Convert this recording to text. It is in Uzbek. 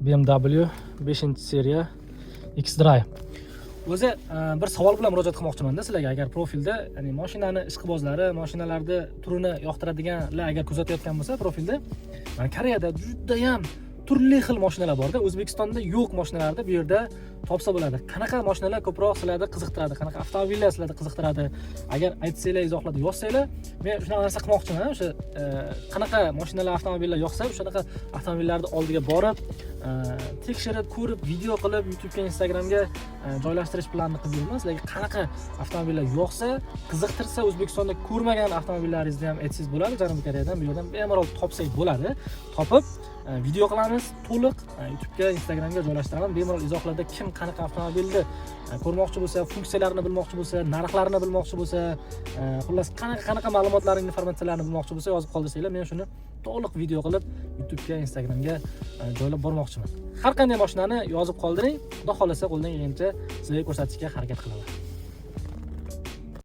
BMW 5-seriya X-Drive. O'zi bir savol bilan murojaat qilmoqchiman-da sizlarga. Agar profilda, ya'ni mashinani ishqibozlari, mashinalarni turini yoqtiradiganlar agar kuzatayotgan bo'lsa, profilda mana Koreyada juda ham turli xil mashinalar bor-da. O'zbekistonda yo'q mashinalarni bu yerda topsa bo'ladi. Qanaqa mashinalar ko'proq sizlarni qiziqtiradi, qanaqa avtomobillar sizlarni qiziqtiradi? Agar aytsanglar, izohlarda yozsanglar, men shunaqa narsa qilmoqchiman. O'sha qanaqa mashinalar, avtomobillar yoqsa, o'shanaqa avtomobillarni oldiga borib, tekshirib, ko'rib, video qilib, YouTube'ga, Instagramga joylashtirish planini qilib yuribman. Sizlarga qanaqa avtomobillar yoqsa, qiziqtirsa, O'zbekistonda ko'rmagan avtomobillaringizni ham aytsangiz bo'ladi. Janubiy Koreyadan bu yerdan bemalol topsangiz bo'ladi. Topib video qilamiz, to'liq YouTube'ga, Instagramga joylashtiraman. Bemalol izohlarda kim qanaqa avtomobilni ko'rmoqchi bo'lsa, funksiyalarini bilmoqchi bo'lsa, narxlarini bilmoqchi bo'lsa, xullas qanaqa ma'lumotlarini, informatsiyalarni bilmoqchi bo'lsa yozib qoldirsanglar, men shuni to'liq video qilib YouTube'ga, Instagramga joylab bormoqchiman. Har qanday mashinani yozib qoldiring, xudo xolasa qo'ldan kelgancha sizlarga ko'rsatishga harakat qilaman.